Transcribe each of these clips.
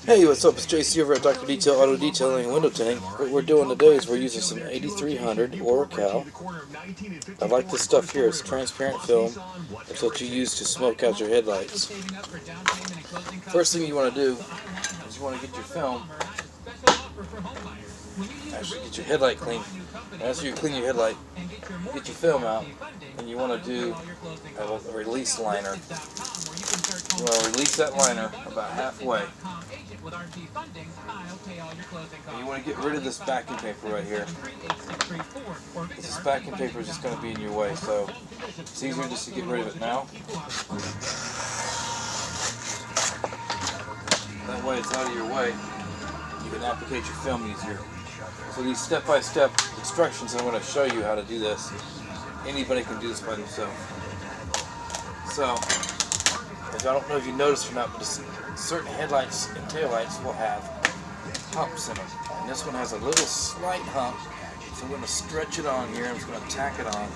Hey, what's up? It's JC over at Dr. Detail Auto Detailing and Window Tank. What we're doing today is we're using some 8300 Oracal. I like this stuff here. It's transparent film. It's what you use to smoke out your headlights. First thing you want to do is you want to get your film. Actually, get your headlight clean. After you clean your headlight, get your film out, and you want to do a release liner. You want to release that liner about halfway. And you want to get rid of this backing paper right here. This backing paper is just going to be in your way, so it's easier just to get rid of it now. That way it's out of your way. You can applicate your film easier. So these step-by-step instructions, I'm going to show you how to do this. Anybody can do this by themselves. So, I don't know if you noticed or not, but certain headlights and taillights will have humps in them. And this one has a little slight hump, so I'm going to stretch it on here. I'm just going to tack it on.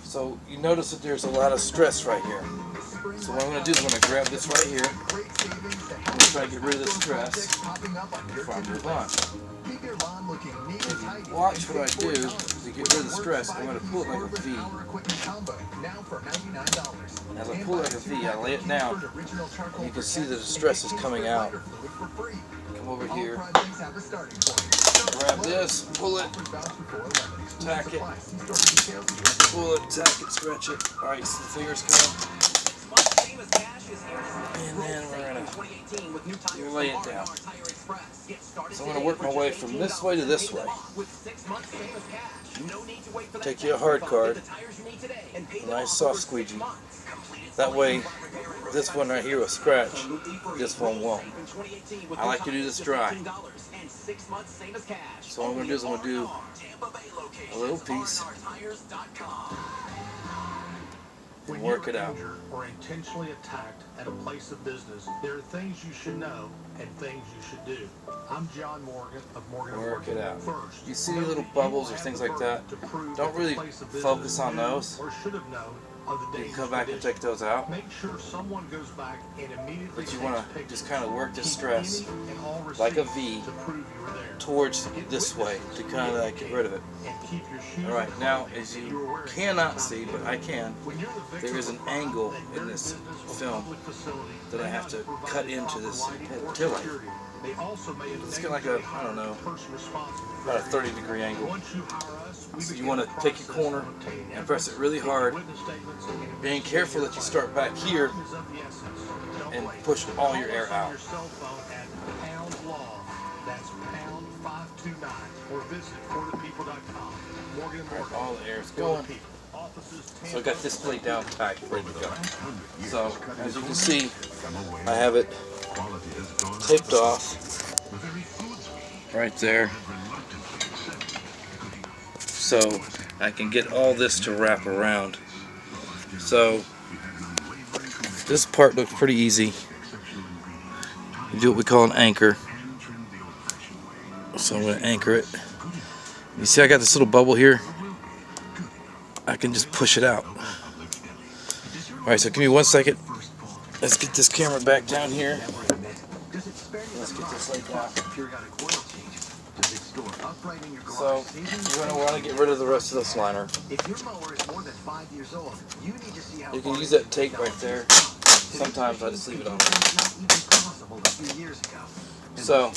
So you notice that there's a lot of stress right here. So what I'm going to do is I'm going to grab this right here. I'm going to try to get rid of the stress before I move on. If you watch what I do to get rid of the stress, I'm going to pull it like a V. As I pull it like a V, I lay it down, and you can see that the stress is coming out. Come over here, grab this, pull it, tack it, pull it, tack it, stretch it. Alright, so the fingers come. And then we're going to lay it down. So I'm going to work my way from this way to this way. Take you a hard card, a nice soft squeegee. That way, this one right here will scratch, this one won't. I like to do this dry. So what I'm going to do is I'm going to do a little piece and work it out. Or intentionally attacked at a place of business, there are things you should know and things you should do. I'm John Morgan of Morgan. Work it out. First, you see little bubbles or things like that? Don't really focus on those. Or should have known. You can come back and take those out. Make sure someone goes back and immediately. But you want to just kind of work the stress like a V towards this way to kind of like get rid of it. Alright, now as you cannot see, but I can, there is an angle in this film that I have to cut into this tail light. It's kind of like a, I don't know, about a 30-degree angle. So you want to take your corner and press it really hard, being careful that you start back here and push all your air out. Alright, all the air is going. So I got this laid down packed, ready to go. So as you can see, I have it taped off right there, so I can get all this to wrap around. So this part looks pretty easy. You do what we call an anchor. So I'm going to anchor it. You see I got this little bubble here? I can just push it out. Alright, so give me 1 second. Let's get this camera back down here. Let's get this laid down. So you're going to want to get rid of the rest of this liner. You can use that tape right there. Sometimes I just leave it on. So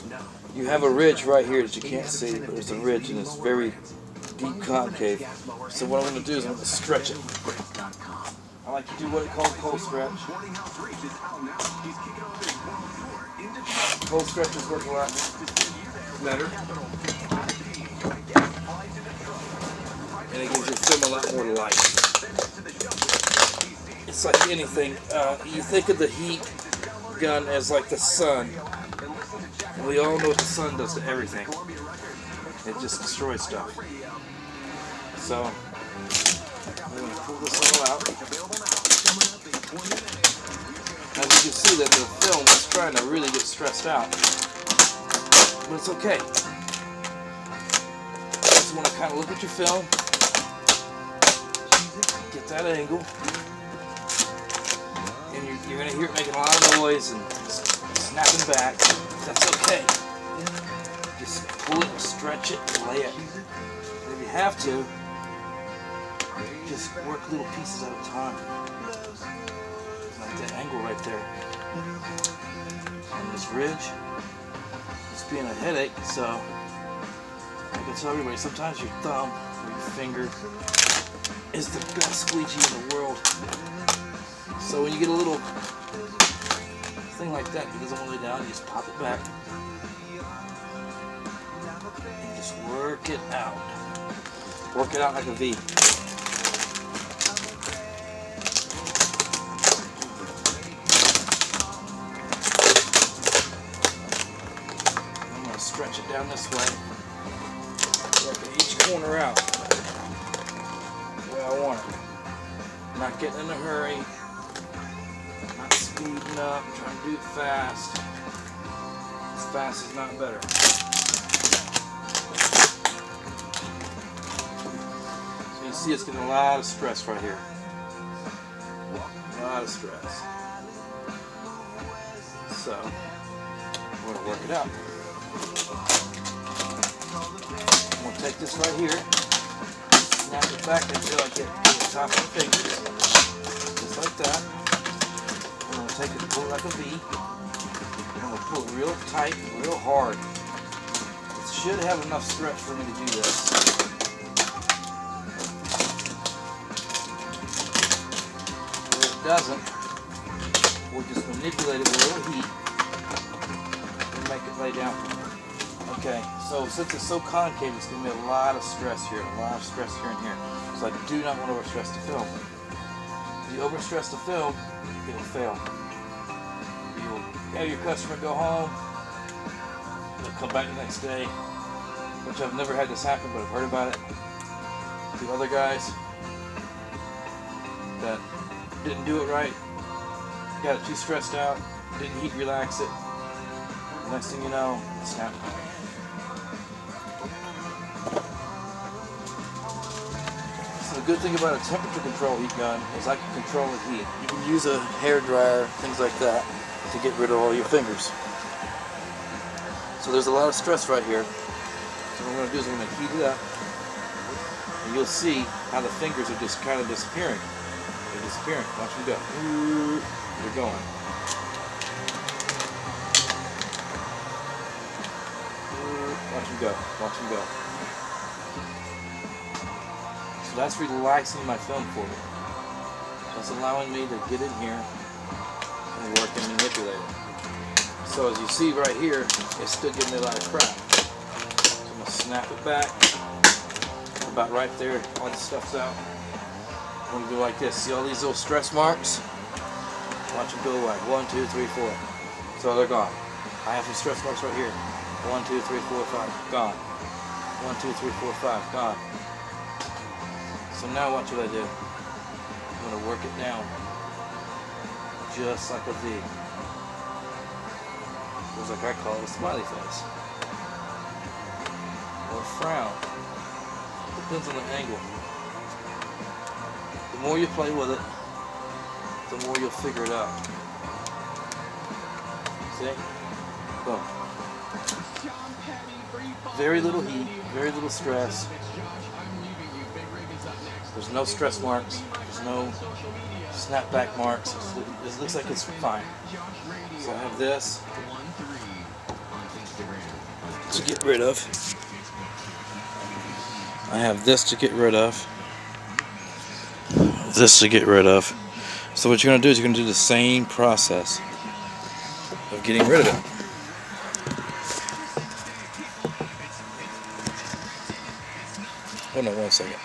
you have a ridge right here that you can't see, but there's a ridge and it's very deep concave. So what I'm going to do is I'm going to stretch it. I like to do what it's called cold stretch. Cold stretches work a lot better. And it gives your film a lot more light. It's like anything. You think of the heat gun as like the sun. And we all know what the sun does to everything. It just destroys stuff. So I'm going to pull this all out. As you can see that the film is trying to really get stressed out. But it's okay. Just want to kind of look at your film. Get that angle. And you're going to hear it making a lot of noise and snapping back. That's okay. Just pull it and stretch it and lay it. And if you have to, just work little pieces at a time. Like that angle right there. On this ridge, it's being a headache, so I can tell everybody, sometimes your thumb or your finger is the best squeegee in the world. So when you get a little thing like that that doesn't want to lay down, you just pop it back and just work it out. Work it out like a V. I'm going to stretch it down this way. Working each corner out the way I want it. Not getting in a hurry. Not speeding up. Trying to do it fast. As fast is not better. So you see it's getting a lot of stress right here. A lot of stress. So we're going to work it out. I'm going to take this right here, snap it back until I get to the top of the fingers. Just like that. I'm going to take it and pull it like a V. I'm going to pull it real tight, real hard. It should have enough stretch for me to do this. If it doesn't, we'll just manipulate it with a little heat and make it lay down. Okay, so since it's so concave, it's going to be a lot of stress here, a lot of stress here and here. So I do not want to overstress the film. If you overstress the film, it will fail. You'll have your customer go home, they'll come back the next day, which I've never had this happen, but I've heard about it. The other guys that didn't do it right, got it too stressed out, didn't heat relax it. The next thing you know, it's snapped. So the good thing about a temperature control heat gun is I can control the heat. You can use a hair dryer, things like that, to get rid of all your fingers. So there's a lot of stress right here. So what I'm going to do is I'm going to heat it up, and you'll see how the fingers are just kind of disappearing. They're disappearing. Watch them go. They're going. Watch them go. Watch them go. So that's relaxing my film for me. That's allowing me to get in here and work and manipulate it. So as you see right here, it's still giving me a lot of crap. So I'm going to snap it back. About right there, all the stuff's out. I'm going to go like this. See all these little stress marks? Watch them go away. 1, 2, 3, 4. So they're gone. I have some stress marks right here. 1, 2, 3, 4, 5. Gone. 1, 2, 3, 4, 5. Gone. So now watch what I do. I'm going to work it down. Just like a V. It's like I call it a smiley face. Or a frown. Depends on the angle. The more you play with it, the more you'll figure it out. See? Boom. Very little heat, very little stress. There's no stress marks. There's no snapback marks. It looks like it's fine. So I have this to get rid of. I have this to get rid of. This to get rid of. So what you're going to do is you're going to do the same process of getting rid of it. Hold on 1 second.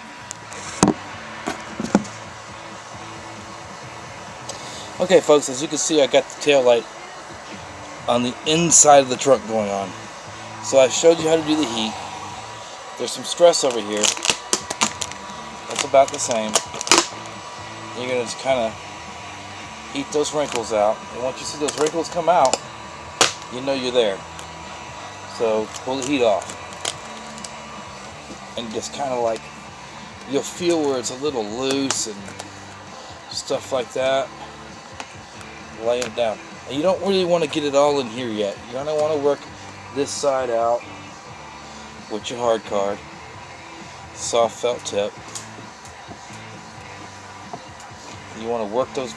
Okay folks, as you can see I got the tail light on the inside of the truck going on. So I showed you how to do the heat. There's some stress over here. That's about the same. You're going to just kind of heat those wrinkles out. And once you see those wrinkles come out, you know you're there. So pull the heat off. And just kind of like, you'll feel where it's a little loose and stuff like that. laying it down. And you don't really want to get it all in here yet. You're going to want to work this side out with your hard card. Soft felt tip. You want to work those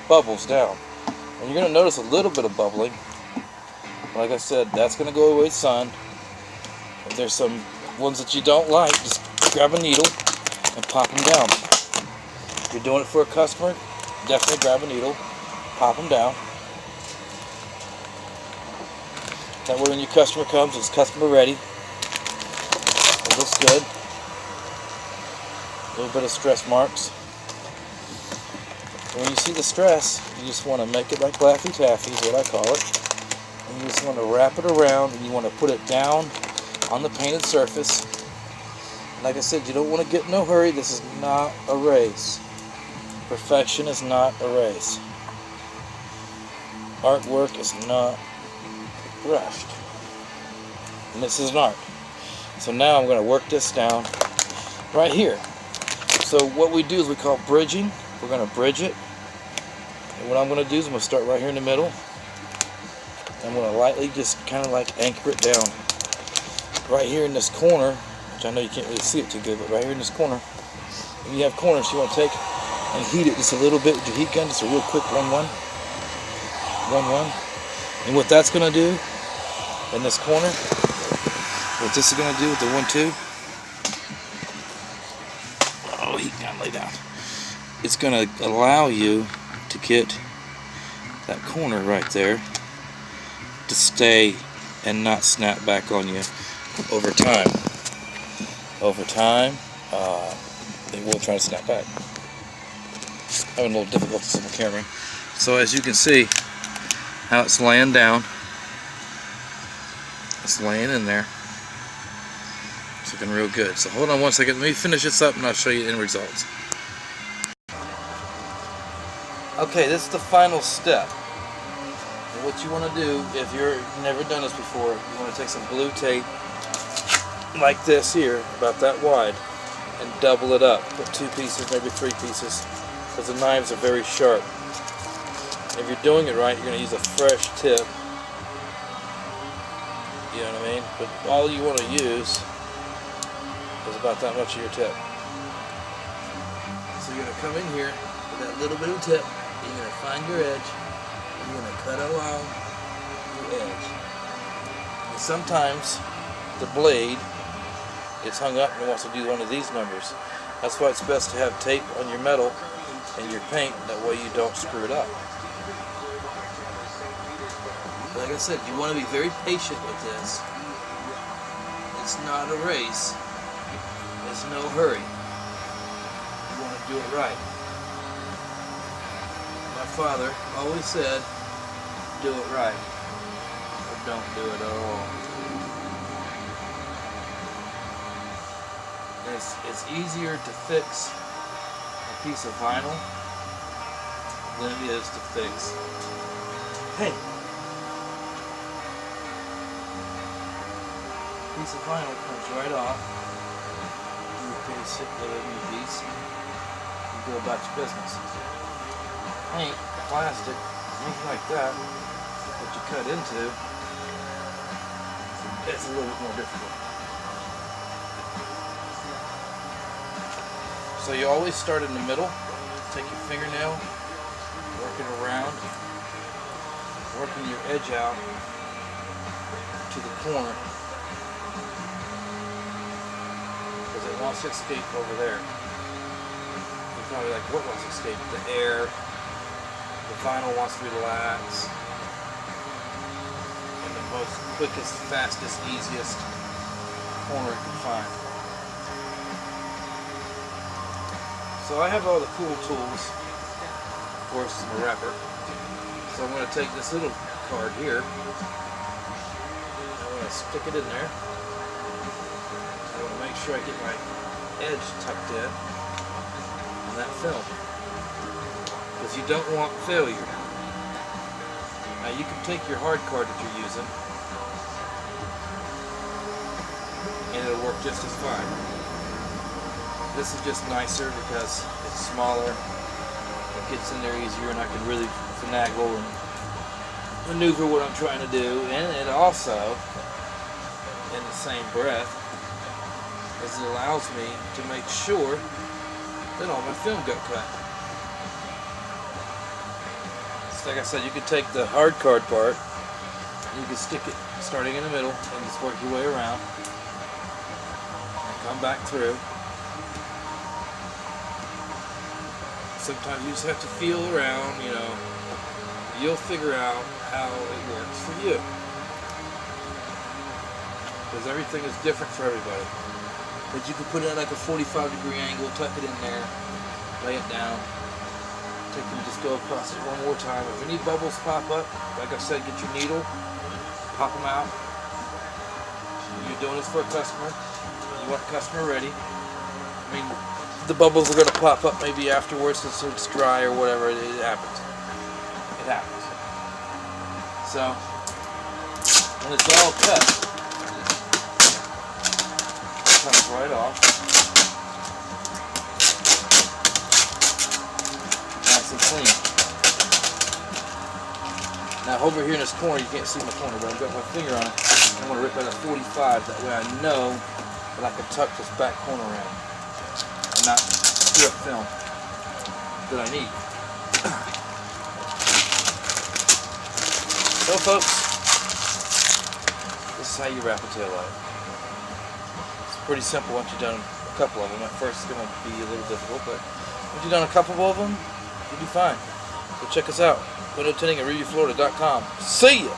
bubbles down. And you're going to notice a little bit of bubbling. Like I said, that's going to go away with sun. If there's some ones that you don't like, just grab a needle and pop them down. If you're doing it for a customer, definitely grab a needle, pop them down. That way when your customer comes, it's customer ready. It looks good. A little bit of stress marks. When you see the stress, you just want to make it like Laffy Taffy is what I call it. And you just want to wrap it around and you want to put it down on the painted surface. Like I said, you don't want to get in no hurry. This is not a race. Perfection is not a race. Artwork is not rushed. And this is an art. So now I'm going to work this down right here. So what we do is we call bridging. We're going to bridge it. And what I'm going to do is I'm going to start right here in the middle. I'm going to lightly just kind of like anchor it down. Right here in this corner, which I know you can't really see it too good, but right here in this corner, when you have corners, you want to take and heat it just a little bit with your heat gun, just a real quick 1-1. 1-1. And what that's going to do in this corner, what this is going to do with the 1-2, oh, heat gun, lay down. It's going to allow you to get that corner right there to stay and not snap back on you over time. Over time, it will try to snap back. Having a little difficulty with the camera. So as you can see how it's laying down. It's laying in there. It's looking real good. So hold on one second. Let me finish this up and I'll show you the end results. Okay, this is the final step. And what you want to do, if you've never done this before, you want to take some blue tape like this here, about that wide, and double it up. Put 2 pieces, maybe 3 pieces, because the knives are very sharp. If you're doing it right, you're going to use a fresh tip. You know what I mean? But all you want to use is about that much of your tip. So you're going to come in here with that little bit of tip. You're going to find your edge, and you're going to cut along your edge. And sometimes the blade gets hung up and wants to do one of these numbers. That's why it's best to have tape on your metal and your paint, that way you don't screw it up. Like I said, you want to be very patient with this. It's not a race. There's no hurry. You want to do it right. My father always said, do it right, or don't do it at all. It's easier to fix a piece of vinyl than it is to fix. Hey! Piece of vinyl comes right off. You paste it with a new piece. You go about your business. Paint, plastic, anything like that you cut into, it's a little bit more difficult. So you always start in the middle. Take your fingernail, work it around, working your edge out to the corner, because it wants to escape over there. You're probably like, what wants to escape? The air. The vinyl wants to relax. And the most quickest, fastest, easiest corner you can find. So I have all the cool tools. Of course, I'm a rapper. So I'm going to take this little card here. I'm going to stick it in there. I want to make sure I get my edge tucked in on that film. Because you don't want failure. Now you can take your hard card that you're using and it'll work just as fine. This is just nicer because it's smaller, it gets in there easier, and I can really finagle and maneuver what I'm trying to do, and it also, in the same breath, as it allows me to make sure that all my film got cut. So like I said, you could take the hard card part, you can stick it starting in the middle and just work your way around and come back through. Sometimes you just have to feel around, you know. You'll figure out how it works for you. Because everything is different for everybody. But you can put it at like a 45-degree angle, tuck it in there, lay it down, take and just go across it one more time. If any bubbles pop up, like I said, get your needle, pop them out. You're doing this for a customer. You want the customer ready. I mean, the bubbles are going to pop up maybe afterwards since it's dry or whatever. It happens. It happens. So, when it's all cut, it comes right off. Nice and clean. Now over here in this corner, you can't see my corner, but I've got my finger on it. I'm going to rip out a 45, that way I know that I can tuck this back corner in and not screw up film that I need. So folks, this is how you wrap a taillight. It's pretty simple once you've done a couple of them. At first it's going to be a little difficult, but once you've done a couple of them, you'll be fine. So check us out. Window tinting at ReviewFlorida.com. See ya!